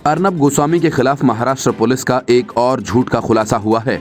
अर्नब गोस्वामी के खिलाफ महाराष्ट्र पुलिस का एक और झूठ का खुलासा हुआ है।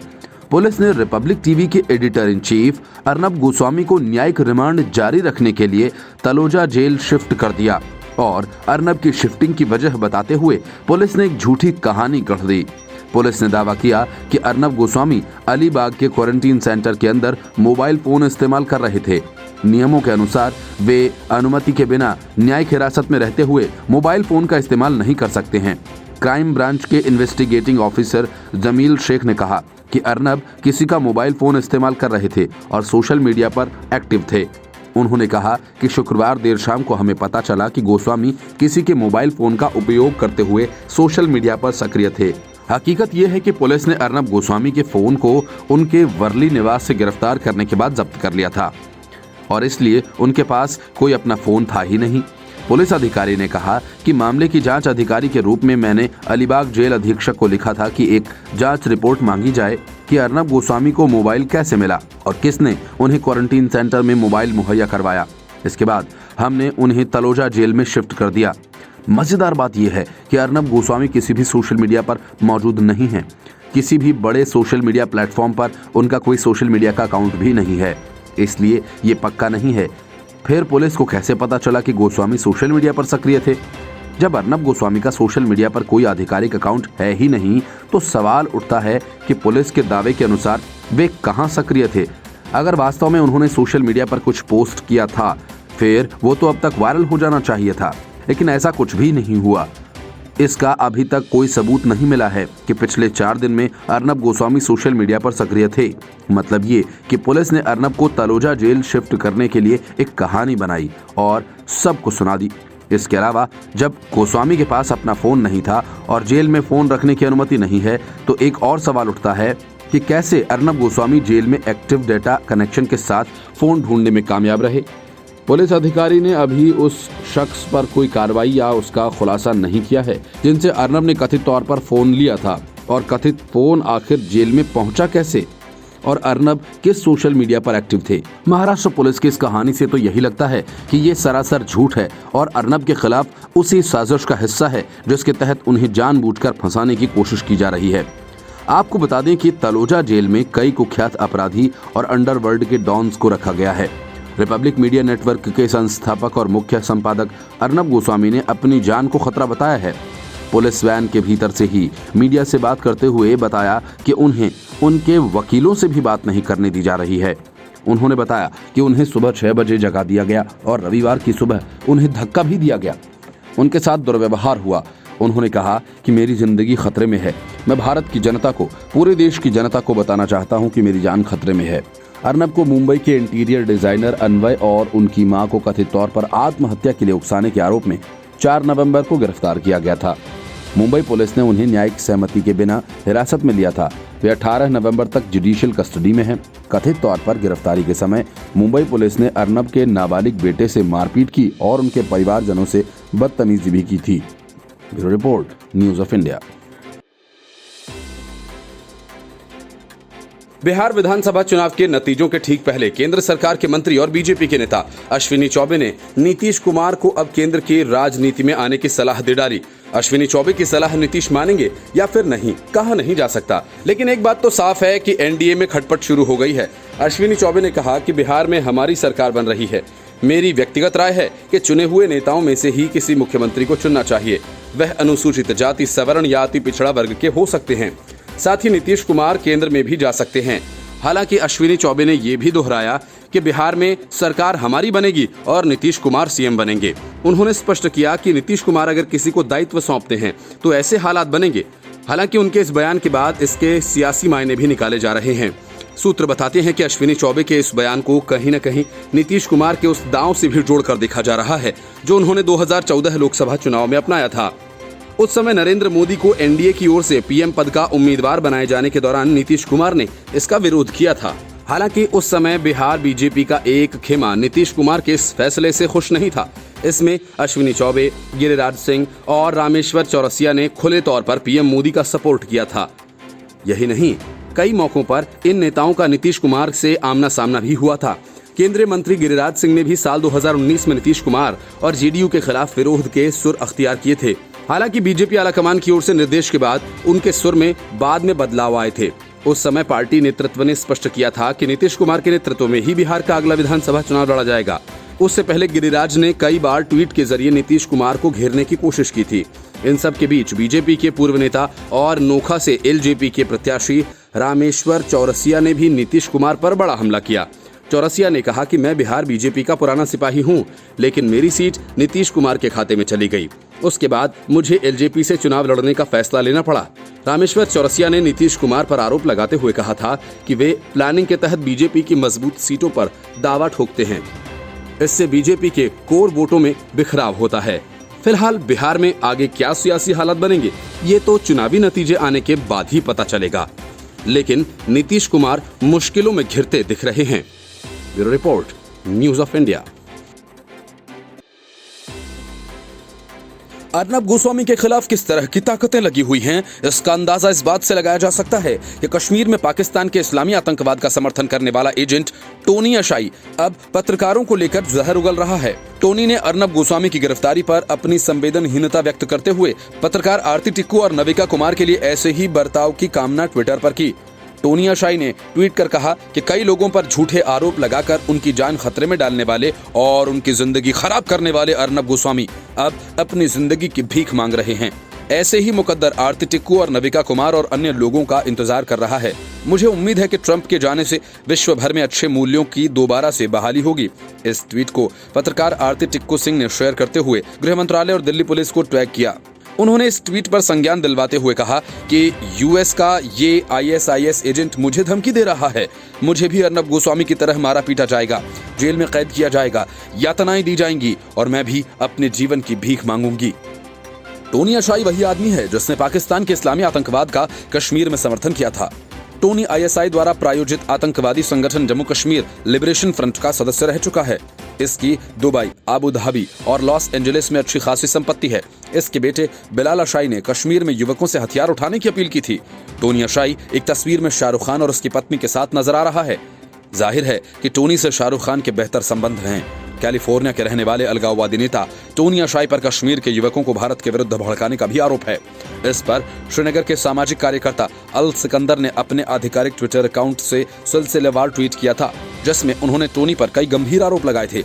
पुलिस ने रिपब्लिक टीवी के editor in chief Arnab Goswami को न्यायिक रिमांड जारी रखने के लिए तलोजा जेल शिफ्ट कर दिया और अर्नब की शिफ्टिंग की वजह बताते हुए पुलिस ने एक झूठी कहानी गढ़ दी। पुलिस ने दावा किया कि अर्नब गोस्वामी अलीबाग के क्वारंटीन सेंटर के अंदर मोबाइल फोन इस्तेमाल कर रहे थे। नियमों के अनुसार वे अनुमति के बिना न्यायिक हिरासत में रहते हुए मोबाइल फोन का इस्तेमाल नहीं कर सकते हैं। क्राइम ब्रांच के इन्वेस्टिगेटिंग ऑफिसर जमील शेख ने कहा कि अर्नब किसी का मोबाइल फोन इस्तेमाल कर रहे थे और सोशल मीडिया पर एक्टिव थे। उन्होंने कहा कि शुक्रवार देर शाम को हमें पता चला कि गोस्वामी किसी के मोबाइल फोन का उपयोग करते हुए सोशल मीडिया पर सक्रिय थे। हकीकत यह है कि पुलिस ने अर्नब गोस्वामी के फोन को उनके वर्ली निवास से गिरफ्तार करने के बाद जब्त कर लिया था और इसलिए उनके पास कोई अपना फोन था ही नहीं। पुलिस अधिकारी ने कहा कि मामले की जांच अधिकारी के रूप में मैंने अलीबाग जेल अधीक्षक को लिखा था कि एक जांच रिपोर्ट मांगी जाए कि अर्नब गोस्वामी को मोबाइल कैसे मिला और किसने उन्हें क्वारंटीन सेंटर में मोबाइल मुहैया करवाया। इसके बाद हमने उन्हें तलोजा जेल में शिफ्ट कर दिया। मजेदार बात यह है कि अर्नब गोस्वामी किसी भी सोशल मीडिया पर मौजूद नहीं है। किसी भी बड़े सोशल मीडिया प्लेटफॉर्म पर उनका कोई सोशल मीडिया का अकाउंट भी नहीं है, इसलिए ये पक्का नहीं है। फिर पुलिस को कैसे पता चला कि गोस्वामी सोशल मीडिया पर सक्रिय थे? जब अर्नब गोस्वामी का सोशल मीडिया पर कोई आधिकारिक अकाउंट है ही नहीं, तो सवाल उठता है कि पुलिस के दावे के अनुसार वे कहां सक्रिय थे। अगर वास्तव में उन्होंने सोशल मीडिया पर कुछ पोस्ट किया था, फिर वो तो अब तक वायरल हो जाना चाहिए था, लेकिन ऐसा कुछ भी नहीं हुआ। इसका अभी तक कोई सबूत नहीं मिला है कि पिछले 4 दिन में अर्नब गोस्वामी सोशल मीडिया पर सक्रिय थे। मतलब ये कि पुलिस ने अर्नब को तलोजा जेल शिफ्ट करने के लिए एक कहानी बनाई और सबको सुना दी। इसके अलावा जब गोस्वामी के पास अपना फोन नहीं था और जेल में फोन रखने की अनुमति नहीं है, तो एक और सवाल उठता है कि कैसे अर्नब गोस्वामी जेल में एक्टिव डेटा कनेक्शन के साथ फोन ढूंढने में कामयाब रहे। पुलिस अधिकारी ने अभी उस शख्स पर कोई कार्रवाई या उसका खुलासा नहीं किया है जिनसे अर्नब ने कथित तौर पर फोन लिया था, और कथित फोन आखिर जेल में पहुंचा कैसे और अर्नब किस सोशल मीडिया पर एक्टिव थे। महाराष्ट्र पुलिस की इस कहानी से तो यही लगता है कि ये सरासर झूठ है और अर्नब के खिलाफ उसी साजिश का हिस्सा है जिसके तहत उन्हें जानबूझकर फंसाने की कोशिश की जा रही है। आपको बता दें कि तलोजा जेल में कई कुख्यात अपराधी और अंडरवर्ल्ड के डॉन्स को रखा गया है। रिपब्लिक मीडिया नेटवर्क के संस्थापक और मुख्य संपादक अर्नब गोस्वामी ने अपनी जान को खतरा बताया है। पुलिस वैन के भीतर से ही मीडिया से बात करते हुए बताया कि उन्हें उनके वकीलों से भी बात नहीं करने दी जा रही है। उन्होंने बताया कि उन्हें सुबह 6 बजे जगा दिया गया और रविवार की सुबह उन्हें धक्का भी दिया गया। उनके साथ दुर्व्यवहार हुआ। उन्होंने कहा कि मेरी जिंदगी खतरे में है। मैं भारत की जनता को, पूरे देश की जनता को बताना चाहता हूं कि मेरी जान खतरे में है। अर्नब को मुंबई के इंटीरियर डिजाइनर अन्वय और उनकी मां को कथित तौर पर आत्महत्या के लिए उकसाने के आरोप में 4 नवंबर को गिरफ्तार किया गया था। मुंबई पुलिस ने उन्हें न्यायिक सहमति के बिना हिरासत में लिया था। वे 18 नवंबर तक जुडिशियल कस्टडी में हैं। कथित तौर पर गिरफ्तारी के समय मुंबई पुलिस ने अर्नब के नाबालिग बेटे से मारपीट की और उनके परिवारजनों से बदतमीजी भी की थी। Bureau report, news of India. Bihar विधानसभा चुनाव के नतीजों के ठीक पहले केंद्र सरकार के मंत्री और बीजेपी के नेता अश्विनी चौबे ने नीतीश कुमार को अब केंद्र की राजनीति में आने की सलाह दे डाली। अश्विनी चौबे की सलाह नीतीश मानेंगे या फिर नहीं, कहा नहीं जा सकता, लेकिन एक बात तो साफ है कि एनडीए में खटपट शुरू हो गई है। अश्विनी चौबे ने कहा कि बिहार में हमारी सरकार बन रही है। मेरी व्यक्तिगत राय है कि चुने हुए नेताओं में से ही किसी मुख्यमंत्री को चुनना चाहिए। वह अनुसूचित जाति, सवर्ण या अति पिछड़ा वर्ग के हो सकते हैं। साथ ही नीतीश कुमार केंद्र में भी जा सकते हैं। हालांकि अश्विनी चौबे ने यह भी दोहराया कि बिहार में सरकार हमारी बनेगी और नीतीश कुमार सीएम बनेंगे। उन्होंने स्पष्ट किया कि नीतीश कुमार अगर किसी को दायित्व सौंपते हैं तो ऐसे हालात बनेंगे। हालांकि उनके इस बयान के बाद इसके सियासी मायने भी निकाले जा रहे हैं। सूत्र बताते हैं कि अश्विनी चौबे के इस बयान को कहीं न कहीं नीतीश कुमार के उस दांव से भी जोड़कर देखा जा रहा है जो उन्होंने 2014 लोकसभा चुनाव में अपनाया था। उस समय नरेंद्र मोदी को एनडीए की ओर से पीएम पद का उम्मीदवार बनाए जाने के दौरान नीतीश कुमार ने इसका विरोध किया था। हालांकि उस समय बिहार बीजेपी का एक खेमा नीतीश कुमार के इस फैसले से खुश नहीं था। इसमें अश्विनी चौबे, गिरिराज सिंह और रामेश्वर चौरसिया ने खुले तौर पर पीएम मोदी का सपोर्ट किया था। यही नहीं, कई मौकों पर इन नेताओं का नीतीश कुमार से आमना सामना भी हुआ था। केंद्रीय मंत्री गिरिराज सिंह ने भी साल 2019 में नीतीश कुमार और जेडीयू के खिलाफ विरोध के सुर अख्तियार किए थे। हालांकि बीजेपी आलाकमान की ओर से निर्देश के बाद उनके सुर में बाद में बदलाव आए थे। उस समय पार्टी नेतृत्व ने स्पष्ट किया था कि नीतीश कुमार के नेतृत्व में ही बिहार का अगला विधानसभा चुनाव लड़ा जाएगा। उससे पहले गिरिराज ने कई बार ट्वीट के जरिए नीतीश कुमार को घेरने की कोशिश की थी। इन सब के बीच बीजेपी के पूर्व नेता और नोखा से एलजेपी के प्रत्याशी रामेश्वर चौरसिया ने भी नीतीश कुमार पर बड़ा हमला किया। चौरसिया ने कहा कि मैं बिहार बीजेपी का पुराना सिपाही हूं, लेकिन मेरी सीट नीतीश कुमार के खाते में चली गई। उसके बाद मुझे एलजेपी से चुनाव लड़ने का फैसला लेना पड़ा। रामेश्वर चौरसिया ने नीतीश कुमार पर आरोप लगाते हुए कहा था कि वे प्लानिंग के तहत बीजेपी की मजबूत सीटों पर दावा ठोकते हैं। इससे बीजेपी के कोर वोटों में बिखराव होता है। फिलहाल बिहार में आगे क्या सियासी हालात बनेंगे, ये तो चुनावी नतीजे आने के बाद ही पता चलेगा। लेकिन नीतीश कुमार मुश्किलों में घिरते दिख रहे हैं। Bureau report, news of India. Arnab Goswami के खिलाफ किस तरह की ताकतें लगी हुई हैं, इसका अंदाजा इस बात से लगाया जा सकता है कि कश्मीर में पाकिस्तान के इस्लामी आतंकवाद का समर्थन करने वाला एजेंट टोनी अशाई अब पत्रकारों को लेकर जहर उगल रहा है। टोनी ने अर्नब गोस्वामी की गिरफ्तारी पर अपनी संवेदनहीनता व्यक्त करते हुए पत्रकार आरती टिक्कू और नविका कुमार के लिए ऐसे ही बर्ताव की कामना ट्विटर पर की। टोनी अशाई ने ट्वीट कर कहा कि कई लोगों पर झूठे आरोप लगाकर उनकी जान खतरे में डालने वाले और उनकी जिंदगी खराब करने वाले अर्नब गोस्वामी अब अपनी जिंदगी की भीख मांग रहे हैं। ऐसे ही मुकद्दर आरती टिक्कू और नविका कुमार और अन्य लोगों का इंतजार कर रहा है। मुझे उम्मीद है कि ट्रंप के जाने से विश्व भर में अच्छे मूल्यों की दोबारा से बहाली होगी। इस ट्वीट को पत्रकार आरती टिक्कू सिंह ने शेयर करते हुए गृह मंत्रालय और दिल्ली पुलिस को टैग किया। उन्होंने इस ट्वीट पर संज्ञान दिलवाते हुए कहा कि यूएस का ये आईएसआईएस एजेंट मुझे धमकी दे रहा है। मुझे भी अर्नब गोस्वामी की तरह मारा पीटा जाएगा, जेल में कैद किया जाएगा, यातनाएं दी जाएंगी और मैं भी अपने जीवन की भीख मांगूंगी। टोनी अशाई वही आदमी है जिसने पाकिस्तान के इस्लामी आतंकवाद का कश्मीर में समर्थन किया था। टोनी आईएसआई द्वारा प्रायोजित आतंकवादी संगठन जम्मू कश्मीर लिबरेशन फ्रंट का सदस्य रह चुका है। इसकी दुबई, आबू धाबी और लॉस एंजलिस में अच्छी खासी संपत्ति है। इसके बेटे बिलाल अशाई ने कश्मीर में युवकों से हथियार उठाने की अपील की थी। टोनी अशाई एक तस्वीर में शाहरुख खान और उसकी पत्नी के साथ नजर आ रहा है। जाहिर है कि टोनी से शाहरुख खान के बेहतर संबंध हैं। कैलिफोर्निया के रहने वाले अलगाववादी नेता टोनी अशाई पर कश्मीर के युवकों को भारत के विरुद्ध भड़काने का भी आरोप है। इस पर श्रीनगर के सामाजिक कार्यकर्ता अल सिकंदर ने अपने आधिकारिक ट्विटर अकाउंट से सिलसिलेवार ट्वीट किया था, जिसमें उन्होंने टोनी पर कई गंभीर आरोप लगाए थे।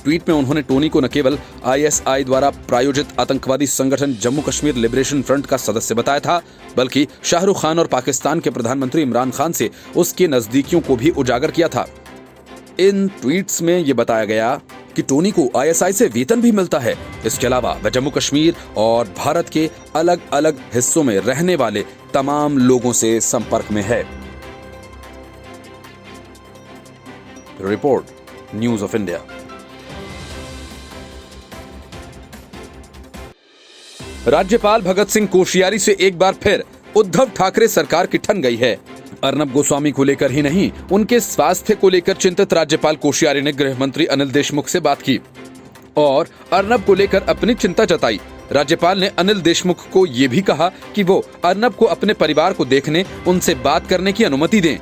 ट्वीट में उन्होंने टोनी को न केवल आईएसआई द्वारा प्रायोजित आतंकवादी संगठन जम्मू कश्मीर लिबरेशन फ्रंट का सदस्य बताया था, बल्कि शाहरुख खान और पाकिस्तान के प्रधानमंत्री इमरान खान से उसकी नजदीकियों को भी उजागर किया था। इन ट्वीट्स में ये बताया गया कि टोनी को आईएसआई से वेतन भी मिलता है। इसके अलावा वह जम्मू कश्मीर और भारत के अलग अलग हिस्सों में रहने वाले तमाम लोगों से संपर्क में है। Report, news of India. राज्यपाल भगत सिंह कोश्यारी से एक बार फिर उद्धव ठाकरे सरकार की ठन गई है। अर्नब गोस्वामी को लेकर ही नहीं, उनके स्वास्थ्य को लेकर चिंतित राज्यपाल कोश्यारी ने गृह मंत्री अनिल देशमुख से बात की और अर्नब को लेकर अपनी चिंता जताई। राज्यपाल ने अनिल देशमुख को ये भी कहा कि वो अर्नब को अपने परिवार को देखने, उनसे बात करने की अनुमति दें।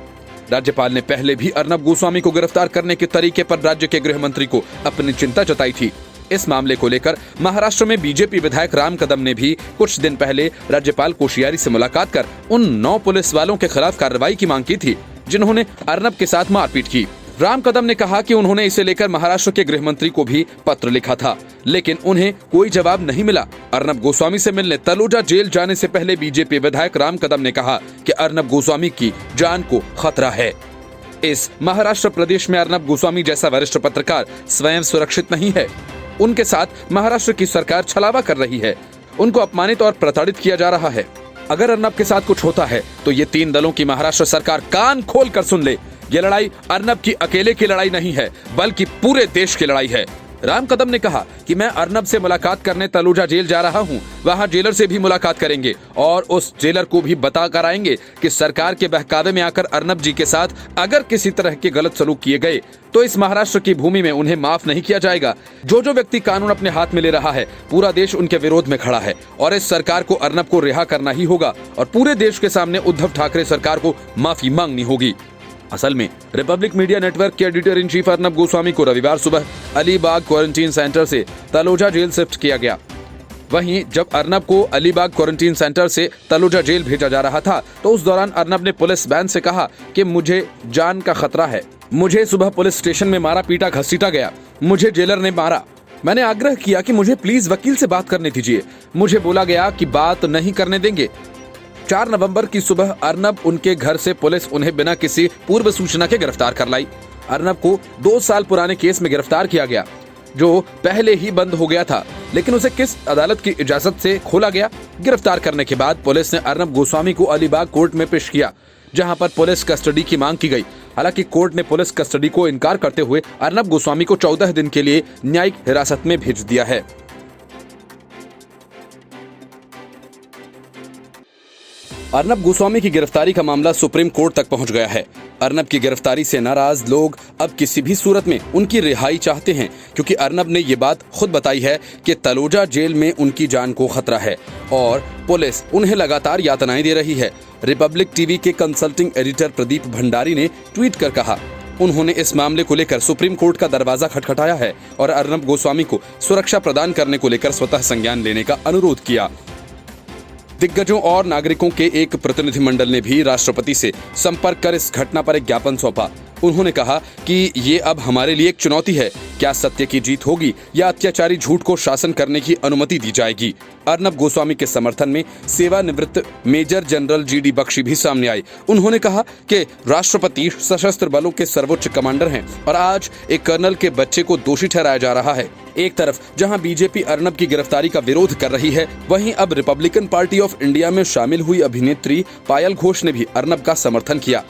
राज्यपाल ने पहले भी अर्नब गोस्वामी को गिरफ्तार करने के तरीके पर राज्य के गृह मंत्री को अपनी चिंता जताई थी। इस मामले को लेकर महाराष्ट्र में बीजेपी विधायक राम कदम ने भी कुछ दिन पहले राज्यपाल कोश्यारी से मुलाकात कर उन 9 पुलिस वालों के खिलाफ कार्रवाई की मांग की थी जिन्होंने अर्नब के साथ मारपीट की। राम कदम ने कहा कि उन्होंने इसे लेकर महाराष्ट्र के गृह मंत्री को भी पत्र लिखा था, लेकिन उन्हें कोई जवाब नहीं मिला। अर्नब गोस्वामी से मिलने तलोजा जेल जाने से पहले बीजेपी विधायक राम कदम ने कहा कि अर्नब गोस्वामी की जान को खतरा है। इस महाराष्ट्र प्रदेश में अर्नब गोस्वामी जैसा वरिष्ठ पत्रकार स्वयं सुरक्षित नहीं है। उनके साथ महाराष्ट्र की सरकार छलावा कर रही है। उनको अपमानित और प्रताड़ित किया जा रहा है। अगर अर्नब के साथ कुछ होता है तो ये 3 दलों की महाराष्ट्र सरकार कान खोल कर सुन ले। ये लड़ाई अर्नब की अकेले की लड़ाई नहीं है, बल्कि पूरे देश की लड़ाई है। राम कदम ने कहा कि मैं अर्नब से मुलाकात करने तलोजा जेल जा रहा हूं। वहां जेलर से भी मुलाकात करेंगे और उस जेलर को भी बता कर आएंगे कि सरकार के बहकावे में आकर अर्नब जी के साथ अगर किसी तरह के गलत सलूक किए गए तो इस महाराष्ट्र की भूमि में उन्हें माफ नहीं किया जाएगा। जो व्यक्ति कानून अपने हाथ में ले रहा है, पूरा देश उनके विरोध में खड़ा है और इस सरकार को अर्नब को रिहा करना ही होगा और पूरे देश के सामने उद्धव ठाकरे सरकार को माफी मांगनी होगी। असल में रिपब्लिक मीडिया नेटवर्क के editor in chief Arnab Goswami को रविवार सुबह अलीबाग क्वारंटीन सेंटर से तलोजा जेल शिफ्ट किया गया। वहीं जब अर्नब को अलीबाग क्वारंटीन सेंटर से तलोजा जेल भेजा जा रहा था तो उस दौरान अर्नब ने पुलिस वैन से कहा कि मुझे जान का खतरा है, मुझे सुबह पुलिस स्टेशन में मारा पीटा घसीटा गया, मुझे जेलर ने मारा। मैंने आग्रह किया कि मुझे प्लीज वकील से बात करने दीजिए, मुझे बोला गया कि बात नहीं करने देंगे। 4 नवंबर की सुबह अर्नब उनके घर से पुलिस उन्हें बिना किसी पूर्व सूचना के गिरफ्तार कर लाई। अर्नब को 2 साल पुराने केस में गिरफ्तार किया गया जो पहले ही बंद हो गया था, लेकिन उसे किस अदालत की इजाजत से खोला गया? गिरफ्तार करने के बाद पुलिस ने अर्नब गोस्वामी को अलीबाग कोर्ट में पेश किया, जहां पर पुलिस कस्टडी की मांग की गई। हालांकि कोर्ट ने पुलिस कस्टडी को इनकार करते हुए अर्नब गोस्वामी को 14 दिन के लिए न्यायिक हिरासत में भेज दिया है। अर्नब गोस्वामी की गिरफ्तारी का मामला सुप्रीम कोर्ट तक पहुंच गया है। अर्नब की गिरफ्तारी से नाराज लोग अब किसी भी सूरत में उनकी रिहाई चाहते हैं, क्योंकि अर्नब ने ये बात खुद बताई है कि तलोजा जेल में उनकी जान को खतरा है और पुलिस उन्हें लगातार यातनाएं दे रही है। रिपब्लिक टीवी के कंसल्टिंग एडिटर प्रदीप भंडारी ने ट्वीट कर कहा, उन्होंने इस मामले को लेकर सुप्रीम कोर्ट का दरवाजा खटखटाया है और अर्नब गोस्वामी को सुरक्षा प्रदान करने को लेकर स्वतः संज्ञान लेने का अनुरोध किया। दिग्गजों और नागरिकों के एक प्रतिनिधिमंडल ने भी राष्ट्रपति से संपर्क कर इस घटना पर एक ज्ञापन सौंपा। उन्होंने कहा कि ये अब हमारे लिए एक चुनौती है, क्या सत्य की जीत होगी या अत्याचारी झूठ को शासन करने की अनुमति दी जाएगी। अर्नब गोस्वामी के समर्थन में सेवानिवृत्त मेजर जनरल जीडी बख्शी भी सामने आए। उन्होंने कहा कि राष्ट्रपति सशस्त्र बलों के सर्वोच्च कमांडर हैं और आज एक कर्नल के बच्चे को दोषी ठहराया जा रहा है। एक तरफ जहां बीजेपी अर्नब की गिरफ्तारी का विरोध कर रही है, वहीं अब रिपब्लिकन पार्टी ऑफ इंडिया में शामिल हुई अभिनेत्री पायल घोष ने भी अर्नब का समर्थन किया।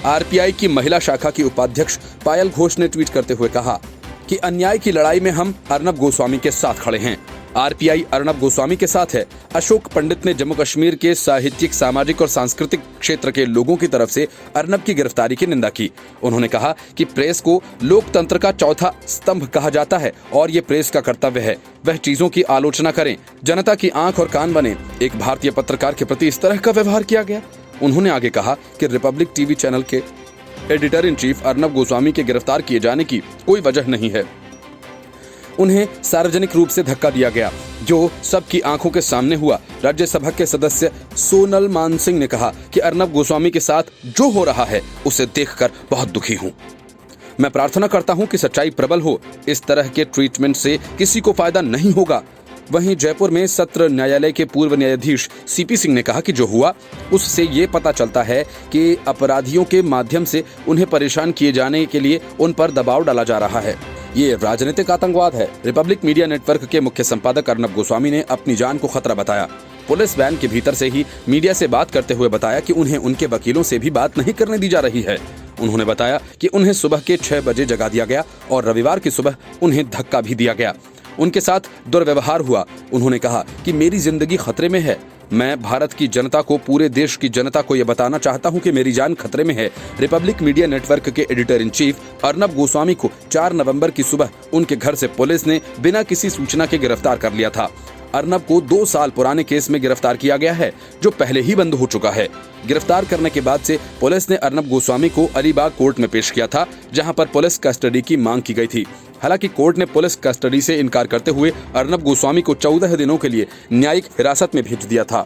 आरपीआई की महिला शाखा की उपाध्यक्ष पायल घोष ने ट्वीट करते हुए कहा कि अन्याय की लड़ाई में हम अर्नब गोस्वामी के साथ खड़े हैं। आरपीआई अर्नब गोस्वामी के साथ है। अशोक पंडित ने जम्मू कश्मीर के साहित्यिक, सामाजिक और सांस्कृतिक क्षेत्र के लोगों की तरफ से अर्नब की गिरफ्तारी की निंदा की। उन्होंने कहा कि प्रेस को लोकतंत्र का चौथा स्तंभ कहा जाता है और ये प्रेस का कर्तव्य है, वह चीजों की आलोचना करें, जनता की आंख और कान बने। एक भारतीय पत्रकार के प्रति इस तरह का व्यवहार किया गया। उन्होंने आगे कहा कि रिपब्लिक टीवी चैनल के editor in chief Arnab Goswami के गिरफ्तार किए जाने की कोई वजह नहीं है। उन्हें सार्वजनिक रूप से धक्का दिया गया, जो सबकी आंखों के सामने हुआ। राज्यसभा के सदस्य सोनल मानसिंह ने कहा कि अर्नब गोस्वामी के साथ जो हो रहा है उसे देखकर बहुत दुखी हूं। मैं प्रार्थना करता हूं कि सच्चाई प्रबल हो। इस तरह के ट्रीटमेंट से किसी को फायदा नहीं होगा। वहीं जयपुर में सत्र न्यायालय के पूर्व न्यायाधीश सीपी सिंह ने कहा कि जो हुआ उससे ये पता चलता है कि अपराधियों के माध्यम से उन्हें परेशान किए जाने के लिए उन पर दबाव डाला जा रहा है। ये राजनीतिक आतंकवाद है। रिपब्लिक मीडिया नेटवर्क के मुख्य संपादक अर्नब गोस्वामी ने अपनी जान को खतरा बताया। पुलिस वैन के भीतर से ही मीडिया से बात करते हुए बताया कि उन्हें उनके वकीलों से भी बात नहीं करने दी जा रही है। उन्होंने बताया कि उन्हें सुबह के 6 बजे जगा दिया गया और रविवार की सुबह उन्हें धक्का भी दिया गया। उनके साथ दुर्व्यवहार हुआ। उन्होंने कहा कि मेरी जिंदगी खतरे में है। मैं भारत की जनता को, पूरे देश की जनता को यह बताना चाहता हूं कि मेरी जान खतरे में है। रिपब्लिक मीडिया नेटवर्क के editor in chief Arnab Goswami को 4 नवंबर की सुबह उनके घर से पुलिस ने बिना किसी सूचना के गिरफ्तार कर लिया था। अर्नब को 2 साल पुराने केस में गिरफ्तार किया गया है, जो पहले ही बंद हो चुका है। गिरफ्तार करने के बाद से पुलिस ने अर्नब गोस्वामी को अलीबाग कोर्ट में पेश किया था, जहां पर पुलिस कस्टडी की मांग की गई थी। हालांकि कोर्ट ने पुलिस कस्टडी से इनकार करते हुए अर्नब गोस्वामी को 14 दिनों के लिए न्यायिक हिरासत में भेज दिया था।